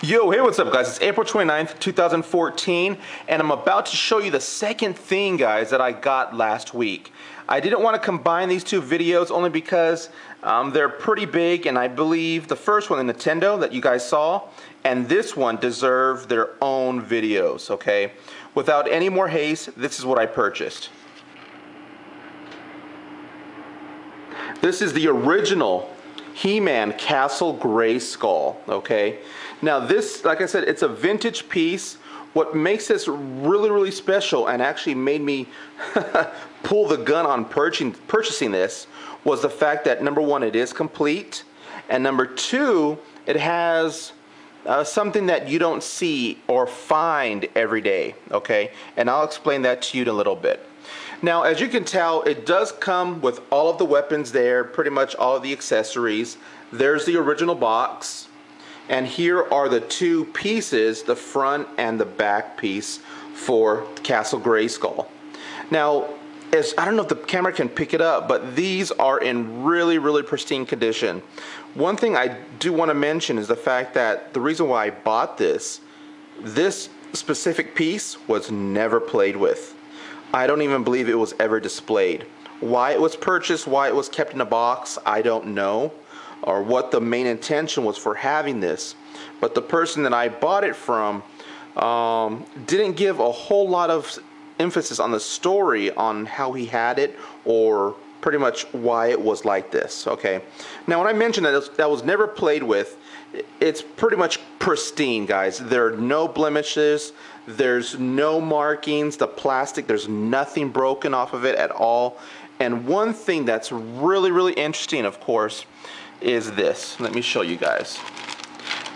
Yo, hey, what's up guys? It's April 29th, 2014, and I'm about to show you the second thing, guys, that I got last week. I didn't want to combine these two videos only because they're pretty big, and I believe the first one, the Nintendo that you guys saw, and this one deserve their own videos, okay? Without any more haste, this is what I purchased. This is the original He-Man Castle Greyskull, okay? Now this, like I said, it's a vintage piece. What makes this really special and actually made me pull the gun on purchasing this was the fact that, number one, it is complete, and number two, it has something that you don't see or find every day, okay? And I'll explain that to you in a little bit. Now, as you can tell, it does come with all of the weapons there, pretty much all of the accessories. There's the original box. And here are the two pieces, the front and the back piece for Castle Greyskull. Now, I don't know if the camera can pick it up, but these are in really pristine condition. One thing I do want to mention is the fact that the reason why I bought this specific piece was never played with. I don't even believe it was ever displayed. Why it was purchased, why it was kept in a box, I don't know, or what the main intention was for having this. But the person that I bought it from didn't give a whole lot of emphasis on the story on how he had it, or pretty much why it was like this, okay? Now, when I mentioned that was never played with, it's pretty much pristine, guys. There are no blemishes, there's no markings, the plastic, there's nothing broken off of it at all. And one thing that's really interesting, of course, is this. Let me show you guys.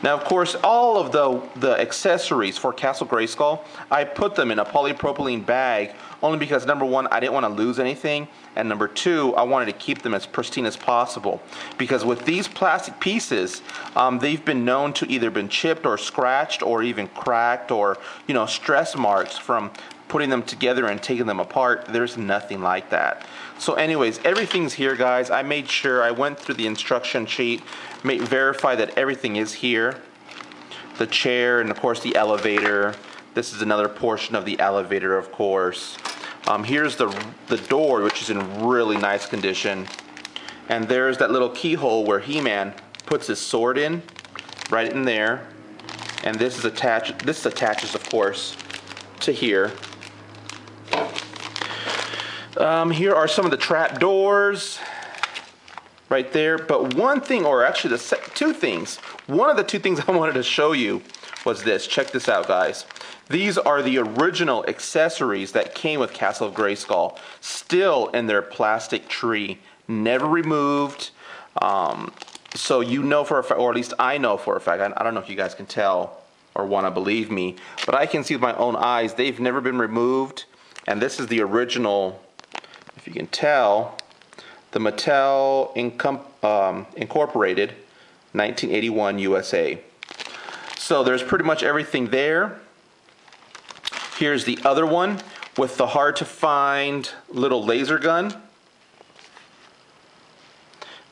Now, of course, all of the accessories for Castle Greyskull, I put them in a polypropylene bag only because, number one, I didn't want to lose anything, and number two, I wanted to keep them as pristine as possible. Because with these plastic pieces, they've been known to either been chipped or scratched or even cracked, or, you know, stress marks from putting them together and taking them apart. There's nothing like that. So anyways, everything's here, guys. I made sure I went through the instruction sheet, verify that everything is here. The chair, and of course the elevator. This is another portion of the elevator, of course. Here's the door, which is in really nice condition. And there's that little keyhole where He-Man puts his sword in, right in there. And this attaches, of course, to here. Here are some of the trap doors right there. But one thing, or actually two things, one of the two things I wanted to show you was this. Check this out, guys. These are the original accessories that came with Castle of Greyskull, still in their plastic tree, never removed. So you know for a fact, or at least I know for a fact, I don't know if you guys can tell or want to believe me, but I can see with my own eyes, they've never been removed. And this is the original, if you can tell, the Mattel Incorporated, 1981 USA. So there's pretty much everything there. Here's the other one with the hard to find little laser gun.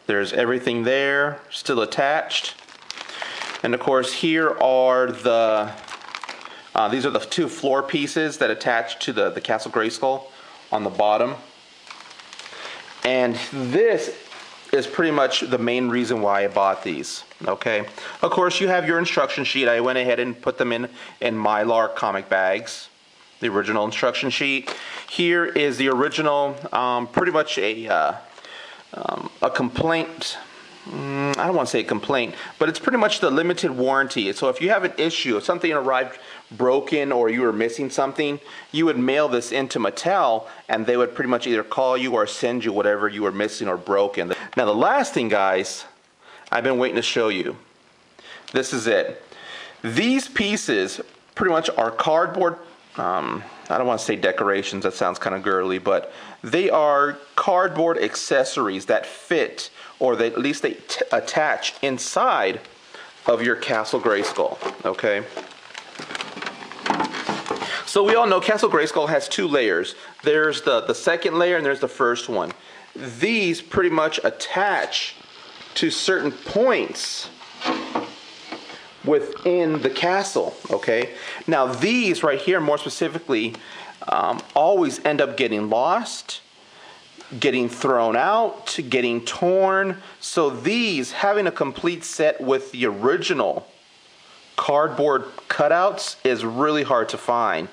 There's everything there, still attached. And of course here are these are the two floor pieces that attach to the Castle Greyskull on the bottom. And this is pretty much the main reason why I bought these, okay? Of course, you have your instruction sheet. I went ahead and put them in Mylar comic bags, the original instruction sheet. Here is the original, pretty much a complaint. I don't want to say a complaint, but it's pretty much the limited warranty. So if you have an issue, if something arrived broken or you were missing something, you would mail this into Mattel and they would pretty much either call you or send you whatever you were missing or broken. Now the last thing, guys, I've been waiting to show you. This is it. These pieces pretty much are cardboard, I don't want to say decorations, that sounds kind of girly, but they are cardboard accessories that fit, or at least they attach inside of your Castle Greyskull, okay? So we all know Castle Greyskull has two layers. There's the second layer and there's the first one. These pretty much attach to certain points within the castle, okay? Now these right here, more specifically, always end up getting lost, getting thrown out, getting torn. So these, having a complete set with the original cardboard cutouts is really hard to find.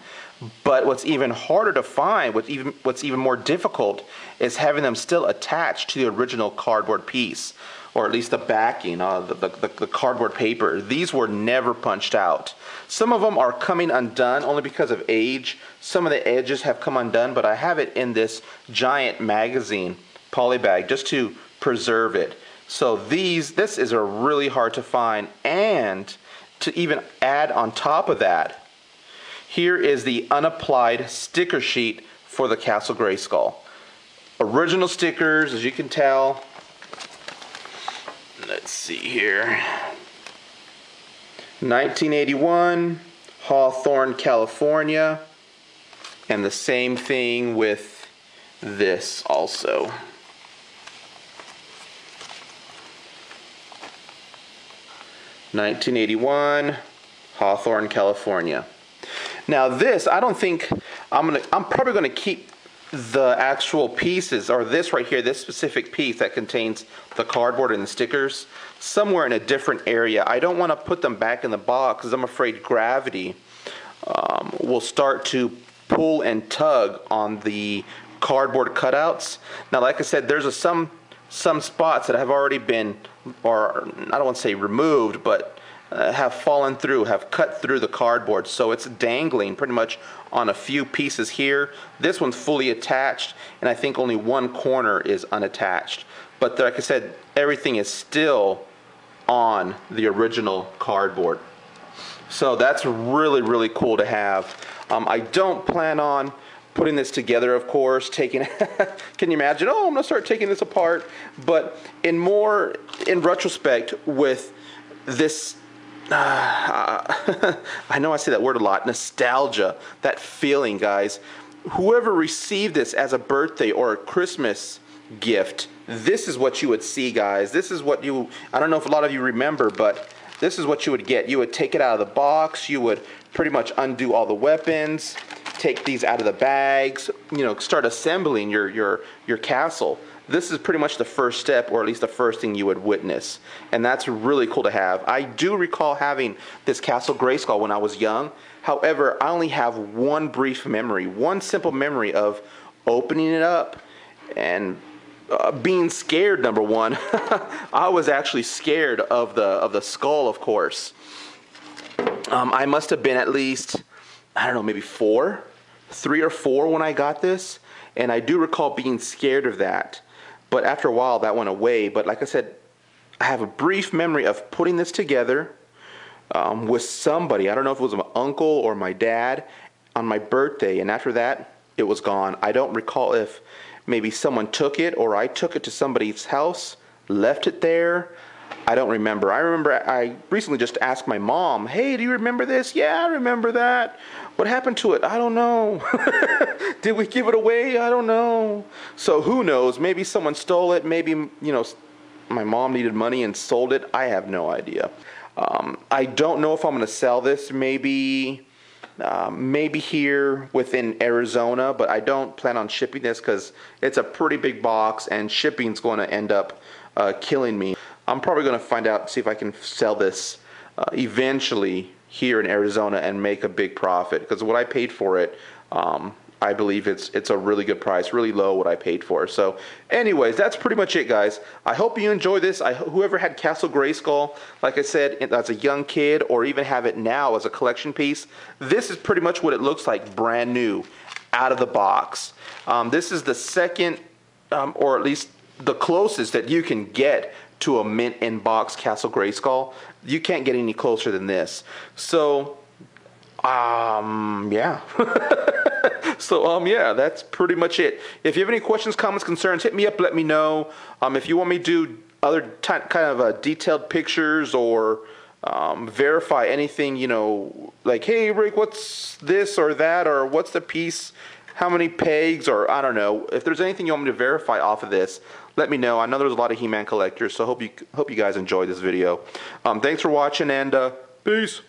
But what's even harder to find, what's even more difficult, is having them still attached to the original cardboard piece, or at least the backing, the cardboard paper. These were never punched out. Some of them are coming undone only because of age. Some of the edges have come undone, but I have it in this giant magazine poly bag just to preserve it. So this is a really hard to find, and to even add on top of that, here is the unapplied sticker sheet for the Castle Greyskull. Original stickers, as you can tell. Let's see here. 1981, Hawthorne, California. And the same thing with this also. (1981) Hawthorne, California. Now this, I don't think I'm probably gonna keep the actual pieces, or this right here, this specific piece that contains the cardboard and the stickers, somewhere in a different area. I don't want to put them back in the box because I'm afraid gravity will start to pull and tug on the cardboard cutouts. Now, like I said, there's some spots that have already been, or I don't want to say removed, but have fallen through, have cut through the cardboard, so it's dangling pretty much on a few pieces here. This one's fully attached, and I think only one corner is unattached. But like I said, everything is still on the original cardboard. So that's really, really cool to have. I don't plan on putting this together, of course, taking can you imagine, oh, I'm gonna start taking this apart? But in retrospect, with this I know I say that word a lot, nostalgia, that feeling, guys. Whoever received this as a birthday or a Christmas gift, this is what you would see, guys. This is what you, I don't know if a lot of you remember, but this is what you would get. You would take it out of the box, you would pretty much undo all the weapons, take these out of the bags, you know, start assembling your castle. This is pretty much the first step, or at least the first thing you would witness. And that's really cool to have. I do recall having this Castle Greyskull when I was young. However, I only have one brief memory, one simple memory of opening it up and being scared, number one. I was actually scared of the skull, of course. I must have been at least, I don't know, maybe 3 or 4 when I got this. And I do recall being scared of that. But after a while, that went away. But like I said, I have a brief memory of putting this together with somebody. I don't know if it was my uncle or my dad on my birthday. And after that, it was gone. I don't recall if maybe someone took it or I took it to somebody's house, left it there. I don't remember. I remember I recently just asked my mom, hey, do you remember this? Yeah, I remember that. What happened to it? I don't know. Did we give it away? I don't know. So who knows? Maybe someone stole it. Maybe, you know, my mom needed money and sold it. I have no idea. I don't know if I'm going to sell this. Maybe here within Arizona, but I don't plan on shipping this because it's a pretty big box and shipping's going to end up killing me. I'm probably going to find out, see if I can sell this eventually here in Arizona and make a big profit, because what I paid for it, I believe it's a really good price, really low what I paid for. So anyways, that's pretty much it, guys. I hope you enjoy this. Whoever had Castle Greyskull, like I said, as a young kid, or even have it now as a collection piece, this is pretty much what it looks like, brand new, out of the box. This is the second, or at least the closest that you can get to a mint in box Castle Greyskull. You can't get any closer than this. So yeah. So yeah, that's pretty much it. If you have any questions, comments, concerns, hit me up, let me know. If you want me to do other kind of detailed pictures or verify anything, you know, like, hey Rick, what's this or that, or what's the piece, how many pegs, or I don't know. If there's anything you want me to verify off of this, let me know. I know there's a lot of He-Man collectors, so hope you guys enjoyed this video. Thanks for watching, and Peace.